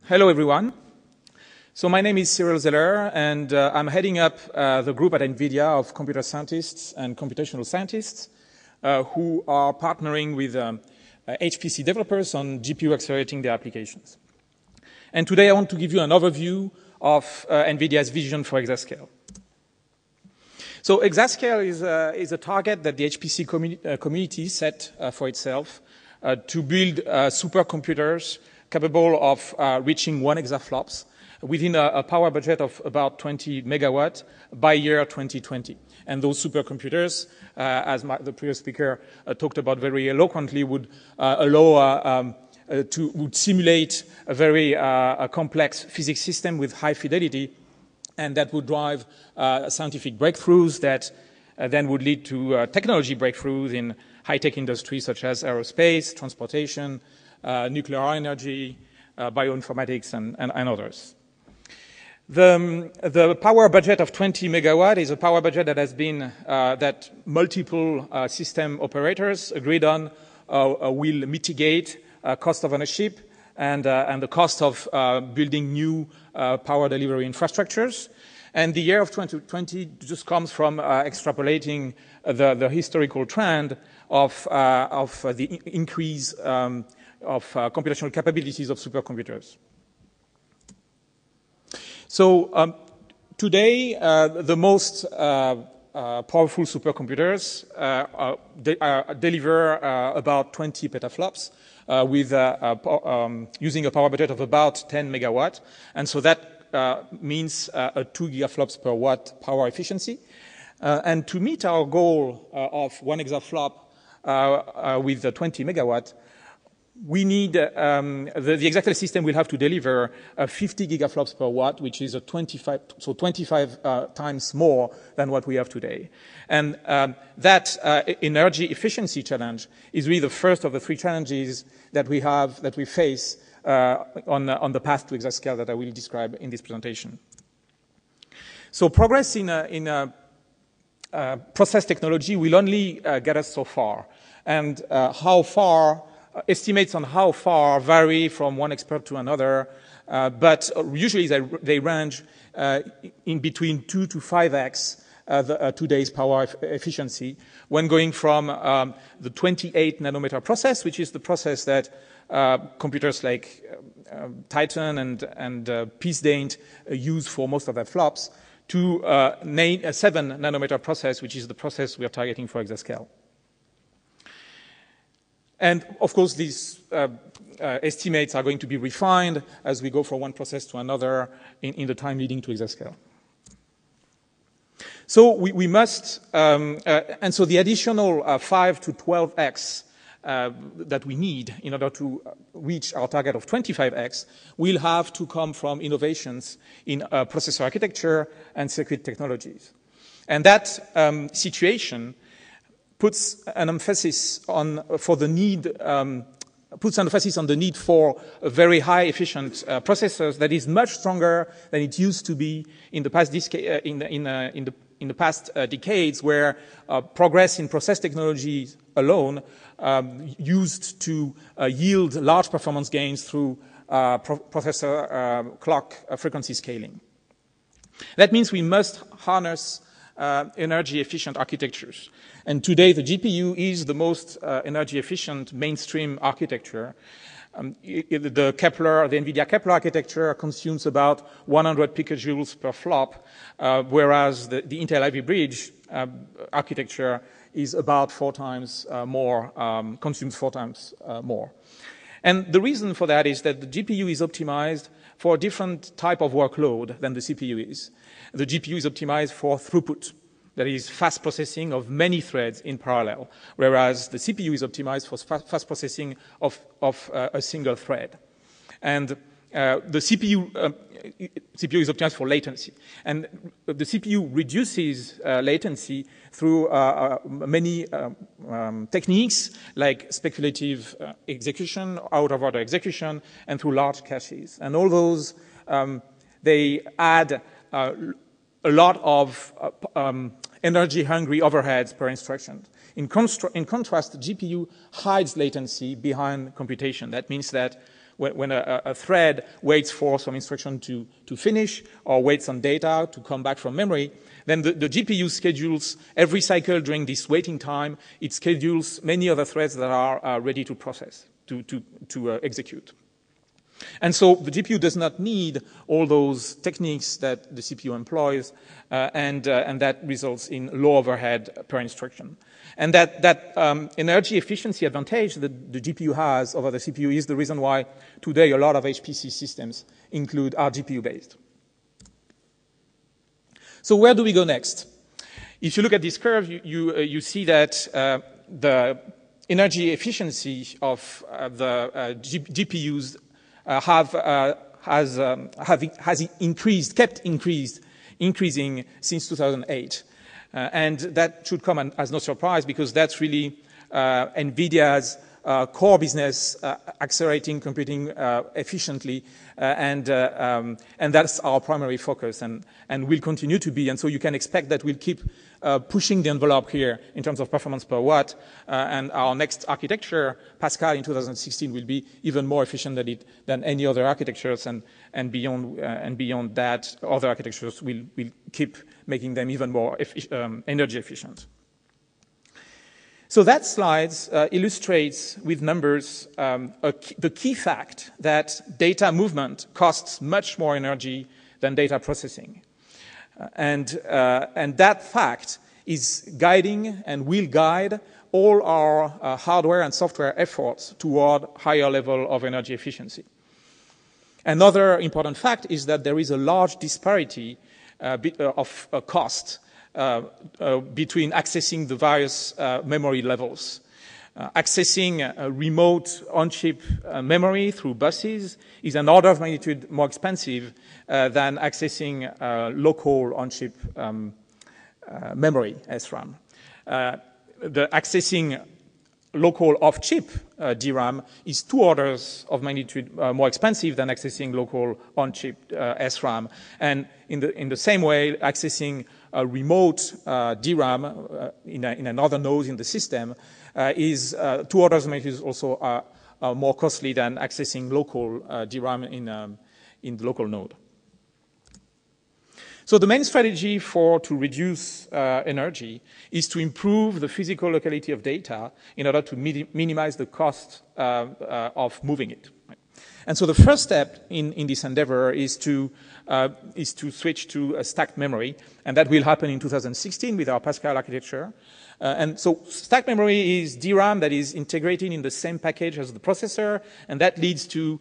Hello, everyone. So my name is Cyril Zeller, and I'm heading up the group at NVidia of computer scientists and computational scientists who are partnering with HPC developers on GPU accelerating their applications. And today I want to give you an overview of NVIDIA's vision for Exascale. So Exascale is a target that the HPC community set for itself to build supercomputers capable of reaching 1 exaflops within a power budget of about 20 megawatt by year 2020. And those supercomputers, as the previous speaker talked about very eloquently, would allow would simulate a very complex physics system with high fidelity, and that would drive scientific breakthroughs that then would lead to technology breakthroughs in high-tech industries such as aerospace, transportation, nuclear energy, bioinformatics, and others. The power budget of 20 megawatt is a power budget that has been that multiple system operators agreed on will mitigate cost of ownership and the cost of building new power delivery infrastructures. And the year of 2020 just comes from extrapolating the historical trend of the increase of computational capabilities of supercomputers. So today, the most powerful supercomputers deliver about 20 petaflops with using a power budget of about 10 megawatt, and so that means a 2 gigaflops per watt power efficiency. And to meet our goal of 1 exaflop with 20 megawatt, we need the Exascale system will have to deliver 50 gigaflops per watt, which is 25 times more than what we have today. And that energy efficiency challenge is really the first of the 3 challenges that we face on the path to Exascale that I will describe in this presentation. So progress in process technology will only get us so far, and how far. Estimates on how far vary from one expert to another, but usually they range in between 2 to 5x today's power efficiency when going from the 28 nanometer process, which is the process that computers like Titan and Peace-Daint use for most of their flops, to a 7 nanometer process, which is the process we are targeting for Exascale. And of course, these estimates are going to be refined as we go from one process to another in the time leading to Exascale. So we must, and so the additional 5 to 12x that we need in order to reach our target of 25x will have to come from innovations in processor architecture and circuit technologies. And that situation puts an emphasis on the need for very high efficient processors that is much stronger than it used to be in the past decades, where progress in process technology alone used to yield large performance gains through processor clock frequency scaling. That means we must harness energy efficient architectures. And today the GPU is the most energy efficient mainstream architecture. The NVIDIA Kepler architecture consumes about 100 picojoules per flop, whereas the Intel Ivy Bridge architecture is about 4 times more, consumes 4 times more. And the reason for that is that the GPU is optimized for a different type of workload than the CPU is. The GPU is optimized for throughput, that is fast processing of many threads in parallel, whereas the CPU is optimized for fast processing of a single thread. And the CPU is optimized for latency. And the CPU reduces latency through many techniques like speculative execution, out-of-order execution, and through large caches. And all those, they add a lot of energy-hungry overheads per instruction. In contrast, the GPU hides latency behind computation. That means that when a thread waits for some instruction to finish or waits on data to come back from memory, then the GPU schedules every cycle during this waiting time. It schedules many other threads that are ready to process, to execute. And so the GPU does not need all those techniques that the CPU employs, and that results in low overhead per instruction. And that energy efficiency advantage that the GPU has over the CPU is the reason why today a lot of HPC systems are GPU-based. So where do we go next? If you look at this curve, you see that the energy efficiency of the GPUs has increased, kept increasing since 2008. And that should come as no surprise, because that's really NVIDIA's core business, accelerating computing efficiently, and that's our primary focus, and will continue to be. And so you can expect that we'll keep pushing the envelope here in terms of performance per watt, and our next architecture, Pascal in 2016, will be even more efficient than any other architectures, and beyond that, other architectures will keep making them even more energy efficient. So that slide illustrates with numbers the key fact that data movement costs much more energy than data processing. And that fact is guiding and will guide all our hardware and software efforts toward higher level of energy efficiency. Another important fact is that there is a large disparity of cost between accessing the various memory levels. Accessing a remote on-chip memory through buses is an order of magnitude more expensive than accessing local on-chip memory, SRAM. Accessing local off-chip DRAM is 2 orders of magnitude more expensive than accessing local on-chip SRAM. And in the same way, accessing a remote DRAM in another node in the system is 2 orders of magnitude also more costly than accessing local DRAM in the local node. So the main strategy to reduce energy is to improve the physical locality of data in order to minimize the cost of moving it. And so the first step in this endeavor is to switch to a stacked memory, and that will happen in 2016 with our Pascal architecture. And so stacked memory is DRAM that is integrated in the same package as the processor, and that leads to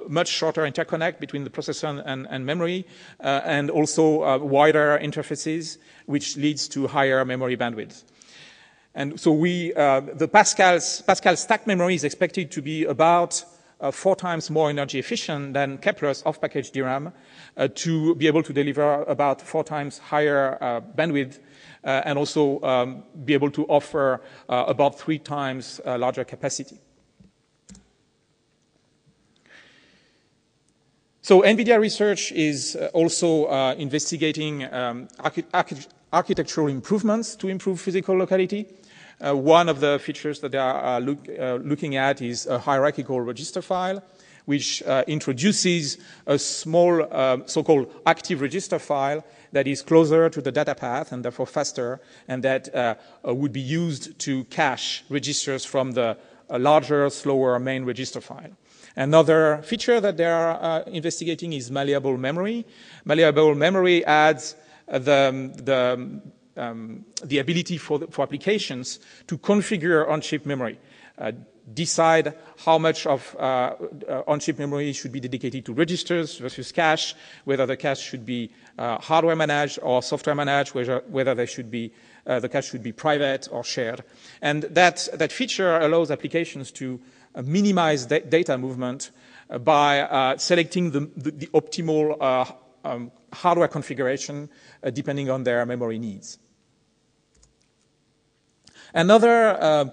much shorter interconnect between the processor and memory, and also wider interfaces, which leads to higher memory bandwidth. And so the Pascal stacked memory is expected to be about 4 times more energy efficient than Kepler's off-package DRAM, to be able to deliver about 4 times higher bandwidth, and also be able to offer about 3 times larger capacity. So NVIDIA research is also investigating architectural improvements to improve physical locality. One of the features that they are looking at is a hierarchical register file, which introduces a small so-called active register file that is closer to the data path and therefore faster, and that would be used to cache registers from the larger, slower main register file. Another feature that they are investigating is malleable memory. Malleable memory adds the ability for applications to configure on-chip memory, decide how much of on-chip memory should be dedicated to registers versus cache, whether the cache should be hardware managed or software managed, whether they should be, the cache should be private or shared. And that feature allows applications to minimize data movement by selecting the optimal hardware configuration depending on their memory needs. Another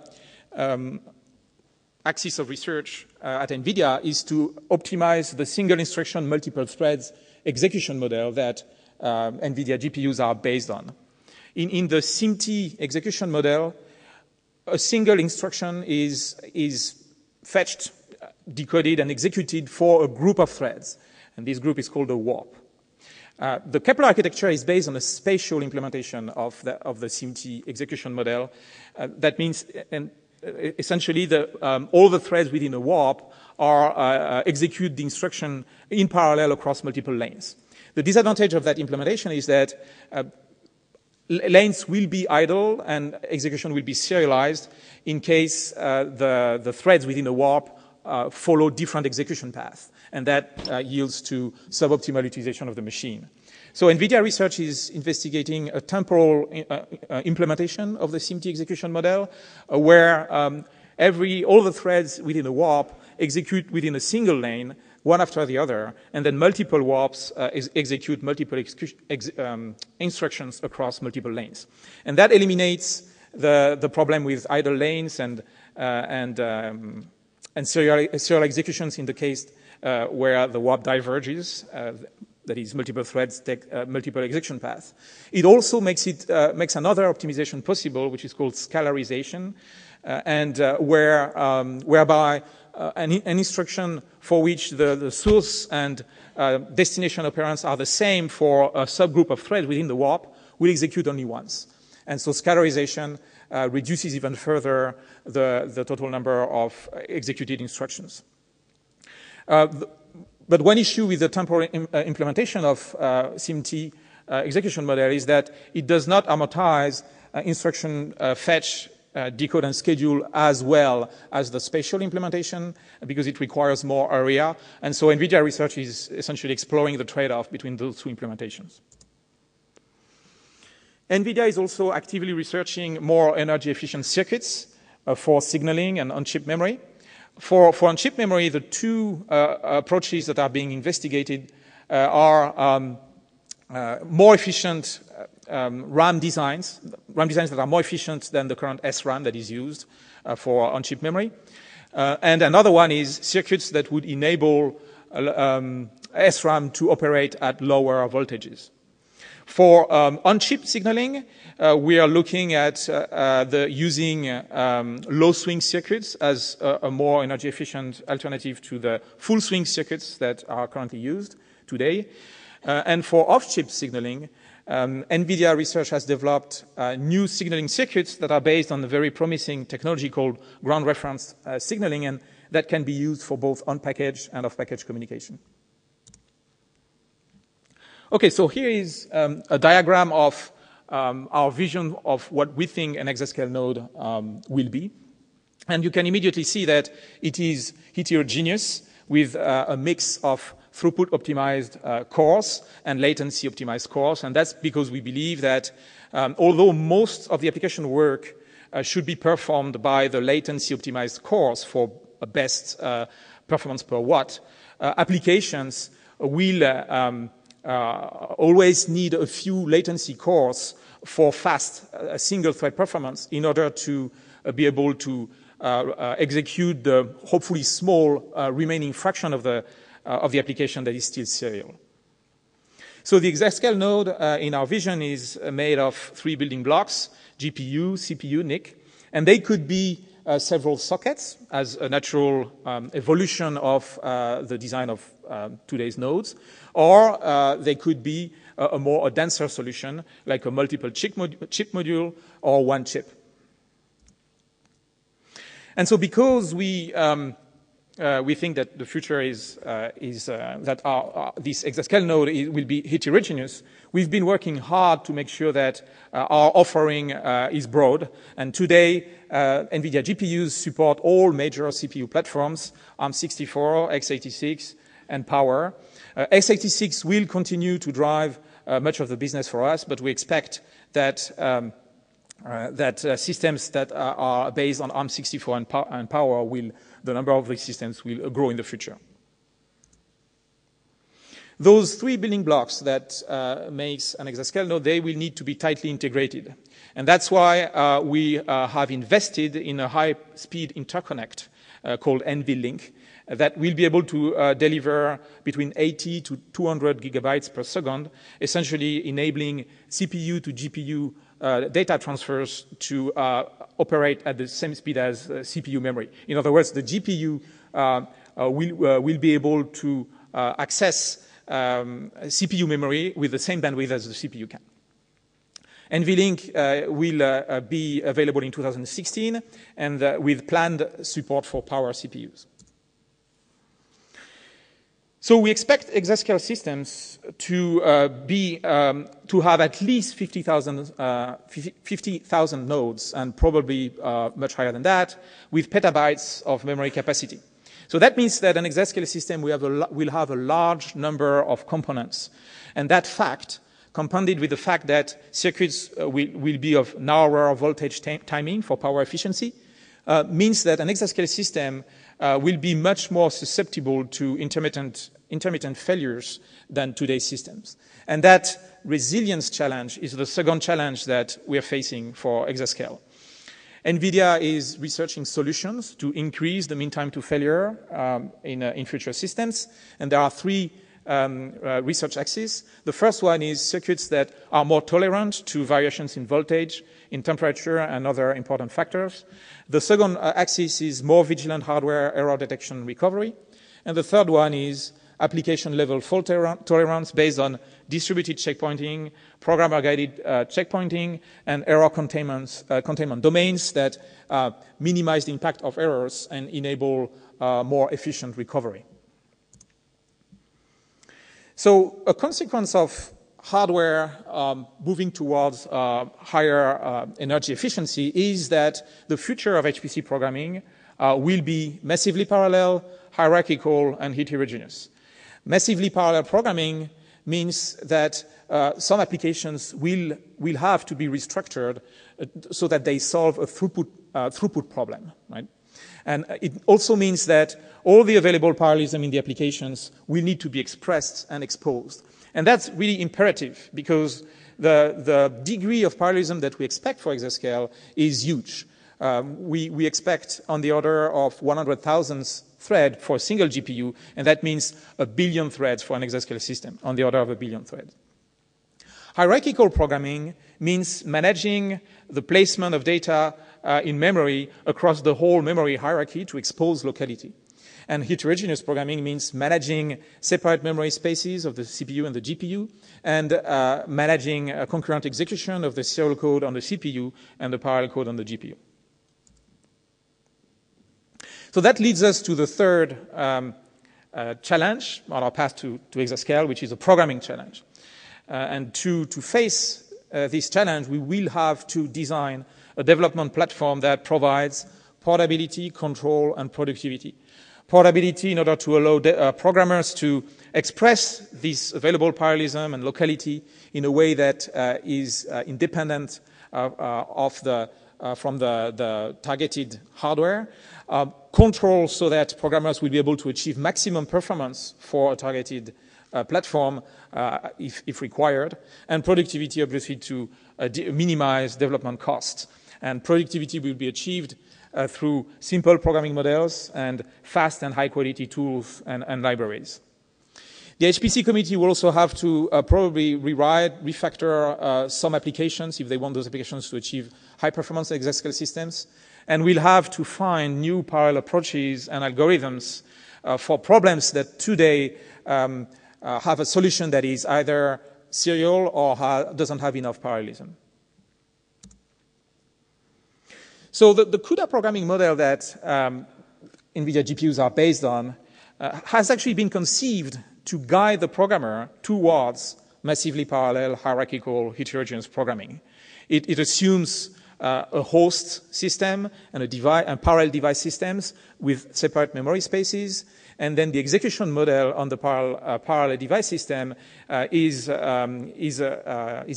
axis of research at NVIDIA is to optimize the single instruction multiple threads execution model that NVIDIA GPUs are based on. In the SIMT execution model, a single instruction is fetched decoded and executed for a group of threads, and this group is called a warp. The Kepler architecture is based on a spatial implementation of the SIMT execution model. That means, essentially, all the threads within a warp are execute the instruction in parallel across multiple lanes. The disadvantage of that implementation is that lanes will be idle and execution will be serialized in case the threads within a warp follow different execution paths, and that yields to suboptimal utilization of the machine. So NVIDIA research is investigating a temporal implementation of the SIMT execution model, where all the threads within a warp execute within a single lane, one after the other, and then multiple warps execute multiple instructions across multiple lanes. And that eliminates the problem with idle lanes and serial executions in the case where the warp diverges, that is, multiple threads take multiple execution paths. It also makes another optimization possible, which is called scalarization, whereby an instruction for which the source and destination operands are the same for a subgroup of threads within the warp will execute only once. And so scalarization reduces even further the total number of executed instructions. But one issue with the temporal implementation of SIMT execution model is that it does not amortize instruction fetch, decode, and schedule as well as the spatial implementation, because it requires more area. And so NVIDIA research is essentially exploring the trade-off between those two implementations. NVIDIA is also actively researching more energy-efficient circuits for signaling and on-chip memory. For on-chip memory, the two approaches that are being investigated are more efficient RAM designs that are more efficient than the current SRAM that is used for on-chip memory. And another one is circuits that would enable SRAM to operate at lower voltages. For on-chip signaling, we are looking at using low swing circuits as a more energy efficient alternative to the full swing circuits that are currently used today. And for off-chip signaling, NVIDIA research has developed new signaling circuits that are based on a very promising technology called ground reference signaling, and that can be used for both on-package and off-package communication. Okay, so here is a diagram of our vision of what we think an exascale node will be. And you can immediately see that it is heterogeneous with a mix of throughput-optimized cores and latency-optimized cores. And that's because we believe that although most of the application work should be performed by the latency-optimized cores for a best performance per watt, applications will always need a few latency cores for fast single-thread performance in order to be able to execute the hopefully small remaining fraction of the application that is still serial. So the exascale node in our vision is made of 3 building blocks: GPU, CPU, NIC, and they could be several sockets as a natural evolution of the design of today's nodes, or they could be a denser solution like a multiple chip module or one chip. And so because we think that the future is that this exascale node will be heterogeneous, we've been working hard to make sure that our offering is broad. And today, NVIDIA GPUs support all major CPU platforms: ARM64, x86, and Power. x86 will continue to drive much of the business for us, but we expect that systems that are based on ARM64 and Power the number of these systems will grow in the future. Those 3 building blocks that makes an exascale node, they will need to be tightly integrated. And that's why we have invested in a high-speed interconnect called NVLink that will be able to deliver between 80 to 200 gigabytes per second, essentially enabling CPU to GPU data transfers to operate at the same speed as CPU memory. In other words, the GPU will be able to access CPU memory with the same bandwidth as the CPU can. NVLink will be available in 2016 and with planned support for power CPUs. So we expect Exascale systems to have at least 50,000 nodes, and probably much higher than that, with petabytes of memory capacity. So that means that an Exascale system will have a large number of components, and that fact, compounded with the fact that circuits will be of narrower voltage timing for power efficiency, means that an Exascale system will be much more susceptible to intermittent failures than today's systems. And that resilience challenge is the second challenge that we are facing for Exascale. NVIDIA is researching solutions to increase the mean time to failure in future systems, and there are three research axes. The first one is circuits that are more tolerant to variations in voltage, in temperature, and other important factors. The second axis is more vigilant hardware error detection and recovery. And the third one is application-level fault tolerance based on distributed checkpointing, programmer-guided checkpointing, and error containment domains that minimize the impact of errors and enable more efficient recovery. So a consequence of hardware moving towards higher energy efficiency is that the future of HPC programming will be massively parallel, hierarchical, and heterogeneous. Massively parallel programming means that some applications will have to be restructured so that they solve a throughput problem, right? And it also means that all the available parallelism in the applications will need to be expressed and exposed. And that's really imperative because the degree of parallelism that we expect for Exascale is huge. We expect on the order of 100,000 thread for a single GPU, and that means 1 billion threads for an Exascale system, on the order of 1 billion threads. Hierarchical programming means managing the placement of data in memory across the whole memory hierarchy to expose locality. And heterogeneous programming means managing separate memory spaces of the CPU and the GPU, and managing concurrent execution of the serial code on the CPU and the parallel code on the GPU. So that leads us to the third challenge on our path to Exascale, which is a programming challenge. And to face this challenge, we will have to design a development platform that provides portability, control, and productivity. Portability in order to allow programmers to express this available parallelism and locality in a way that is independent from the targeted hardware. Control so that programmers will be able to achieve maximum performance for a targeted platform if required. And productivity, obviously, to minimize development costs. And productivity will be achieved through simple programming models and fast and high-quality tools and libraries. The HPC community will also have to probably refactor some applications if they want those applications to achieve high-performance Exascale systems. And we'll have to find new parallel approaches and algorithms for problems that today have a solution that is either serial or doesn't have enough parallelism. So the CUDA programming model that NVIDIA GPUs are based on has actually been conceived to guide the programmer towards massively parallel, hierarchical, heterogeneous programming. It assumes a host system and parallel device systems with separate memory spaces, and then the execution model on the parallel device system is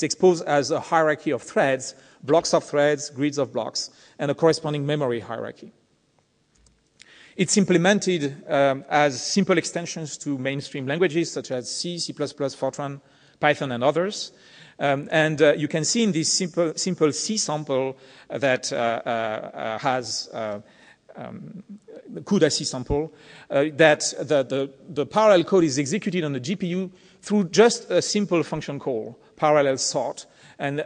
exposed as a hierarchy of threads, blocks of threads, grids of blocks, and a corresponding memory hierarchy. It's implemented as simple extensions to mainstream languages such as C, C++, Fortran, Python, and others. And you can see in this simple C sample that has the CUDA C sample that the parallel code is executed on the GPU through just a simple function call, parallel sort. and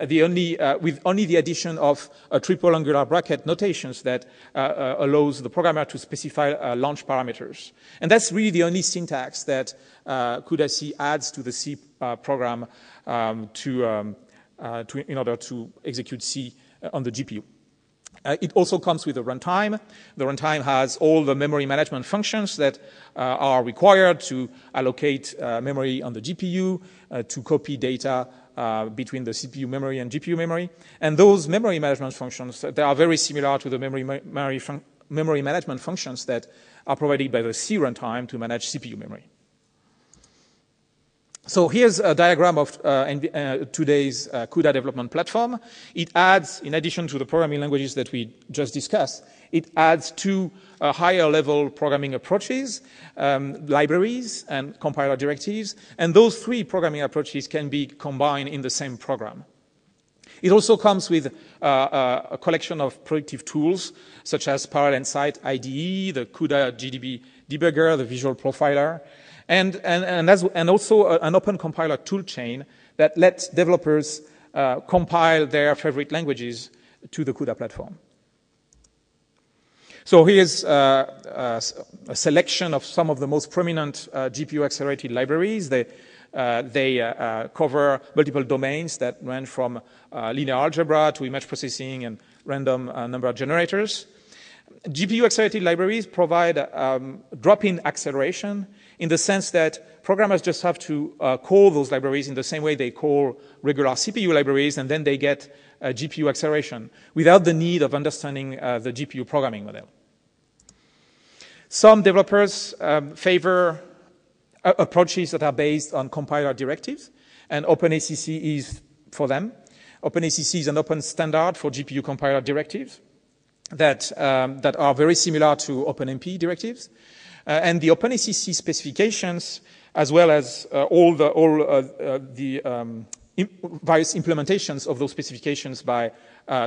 with only the addition of triple angular bracket notations that allows the programmer to specify launch parameters. And that's really the only syntax that CUDA-C adds to the C program in order to execute C on the GPU. It also comes with a runtime. The runtime has all the memory management functions that are required to allocate memory on the GPU, to copy data between the CPU memory and GPU memory. And those memory management functions, they are very similar to the memory management functions that are provided by the C runtime to manage CPU memory. So here's a diagram of today's CUDA development platform. It adds, in addition to the programming languages that we just discussed, it adds two higher level programming approaches, libraries and compiler directives, and those three programming approaches can be combined in the same program. It also comes with a collection of productive tools, such as Parallel Insight IDE, the CUDA GDB debugger, the visual profiler, and also an open compiler toolchain that lets developers compile their favorite languages to the CUDA platform. So here's a selection of some of the most prominent GPU-accelerated libraries. They cover multiple domains that range from linear algebra to image processing and random number generators. GPU-accelerated libraries provide drop-in acceleration in the sense that programmers just have to call those libraries in the same way they call regular CPU libraries, and then they get GPU acceleration without the need of understanding the GPU programming model. Some developers favor approaches that are based on compiler directives, and OpenACC is for them. OpenACC is an open standard for GPU compiler directives that are very similar to OpenMP directives. And the OpenACC specifications, as well as all the various implementations of those specifications by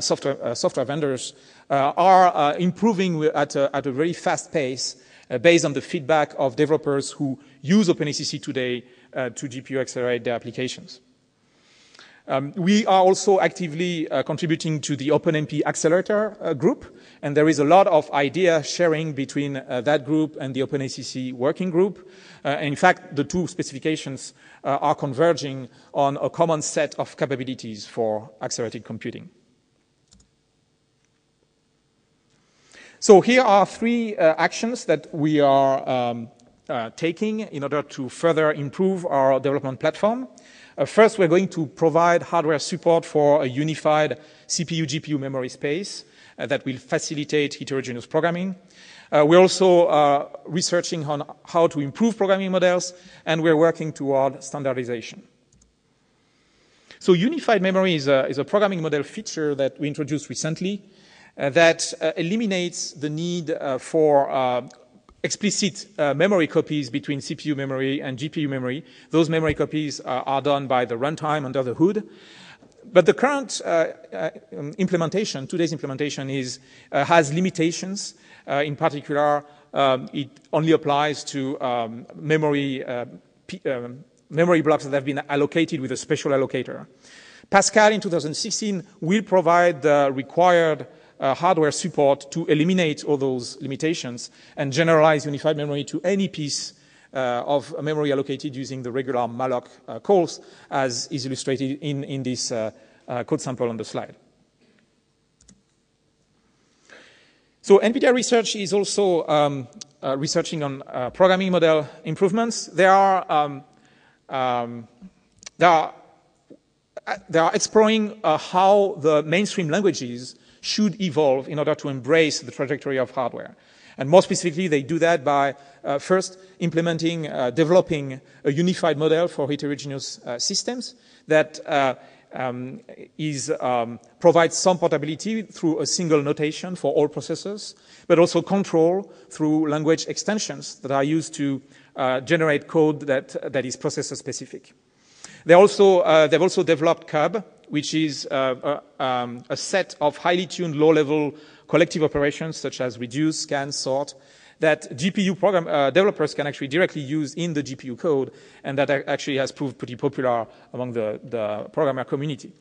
software vendors, are improving at a very fast pace based on the feedback of developers who use OpenACC today to GPU accelerate their applications. We are also actively contributing to the OpenMP Accelerator group, and there is a lot of idea sharing between that group and the OpenACC working group. In fact, the two specifications are converging on a common set of capabilities for accelerated computing. So here are three actions that we are taking in order to further improve our development platform. First, we're going to provide hardware support for a unified CPU-GPU memory space that will facilitate heterogeneous programming. We're also researching on how to improve programming models, and we're working toward standardization. So unified memory is a programming model feature that we introduced recently that eliminates the need for explicit memory copies between CPU memory and GPU memory. Those memory copies are done by the runtime under the hood. But the current implementation, today's implementation, has limitations. In particular, it only applies to memory blocks that have been allocated with a special allocator. Pascal in 2016 will provide the required hardware support to eliminate all those limitations and generalize unified memory to any piece of memory allocated using the regular malloc calls, as is illustrated in this code sample on the slide. So NVIDIA Research is also researching on programming model improvements. They are exploring how the mainstream languages should evolve in order to embrace the trajectory of hardware. And more specifically, they do that by first implementing, developing a unified model for heterogeneous systems that provides some portability through a single notation for all processors, but also control through language extensions that are used to generate code that is processor specific. They've also developed CUB, which is a set of highly tuned low-level collective operations such as reduce, scan, sort, that GPU developers can actually directly use in the GPU code, and that actually has proved pretty popular among the programmer community.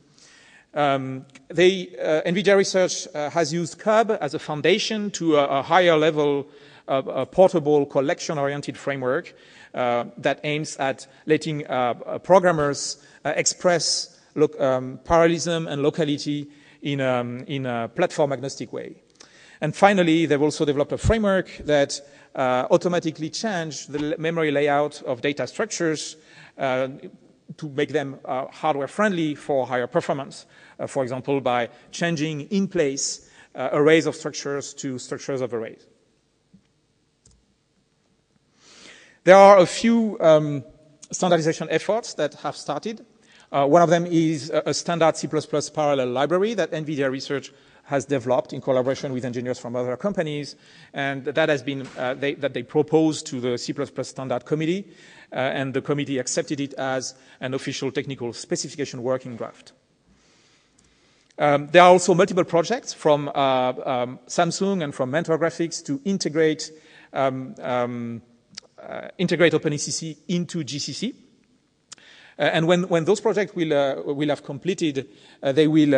NVIDIA Research has used CUB as a foundation to a higher level a portable collection-oriented framework that aims at letting programmers express parallelism and locality in a platform-agnostic way. And finally, they've also developed a framework that automatically changes the memory layout of data structures to make them hardware-friendly for higher performance, for example, by changing in-place arrays of structures to structures of arrays. There are a few standardization efforts that have started. One of them is a standard C++ parallel library that NVIDIA Research has developed in collaboration with engineers from other companies, and that has been that they proposed to the C++ standard committee, and the committee accepted it as an official technical specification working draft. There are also multiple projects from Samsung and from Mentor Graphics to integrate OpenECC into GCC. And when those projects will have completed, they will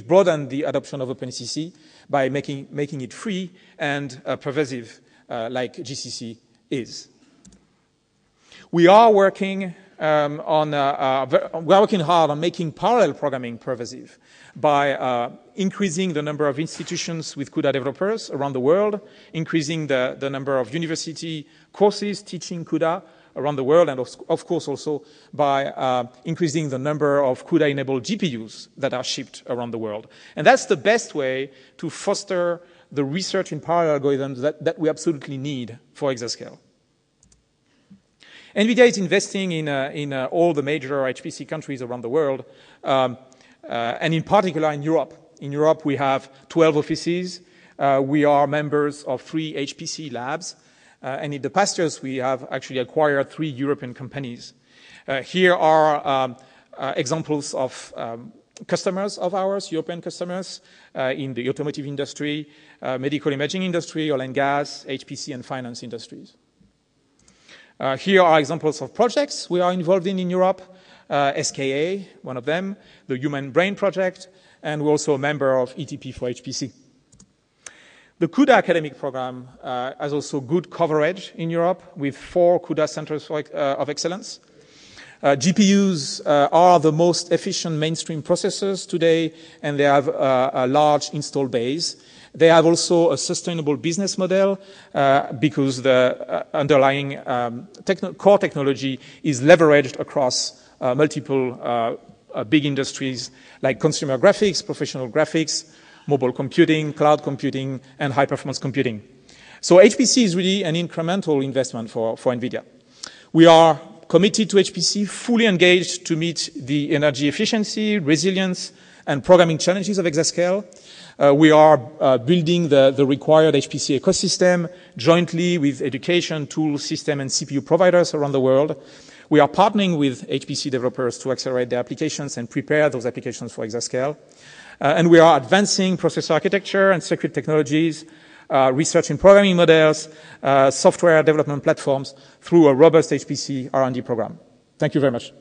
broaden the adoption of OpenECC by making it free and pervasive, like GCC is. We are working hard on making parallel programming pervasive by increasing the number of institutions with CUDA developers around the world, increasing the number of university courses teaching CUDA around the world, and of course also by increasing the number of CUDA-enabled GPUs that are shipped around the world. And that's the best way to foster the research in parallel algorithms that we absolutely need for Exascale. NVIDIA is investing in all the major HPC countries around the world, and in particular in Europe. In Europe, we have 12 offices. We are members of 3 HPC labs. And in the past years, we have actually acquired 3 European companies. Here are examples of customers of ours, European customers, in the automotive industry, medical imaging industry, oil and gas, HPC, and finance industries. Here are examples of projects we are involved in Europe. SKA, one of them, the Human Brain Project, and we're also a member of ETP for HPC. The CUDA academic program has also good coverage in Europe with 4 CUDA centers of excellence. GPUs are the most efficient mainstream processors today, and they have a large install base. They have also a sustainable business model because the underlying core technology is leveraged across multiple big industries like consumer graphics, professional graphics, mobile computing, cloud computing, and high-performance computing. So HPC is really an incremental investment for NVIDIA. We are committed to HPC, fully engaged to meet the energy efficiency, resilience, and programming challenges of Exascale. We are building the required HPC ecosystem jointly with education, tools, system, and CPU providers around the world. We are partnering with HPC developers to accelerate their applications and prepare those applications for Exascale. And we are advancing processor architecture and circuit technologies, research in programming models, software development platforms through a robust HPC R&D program. Thank you very much.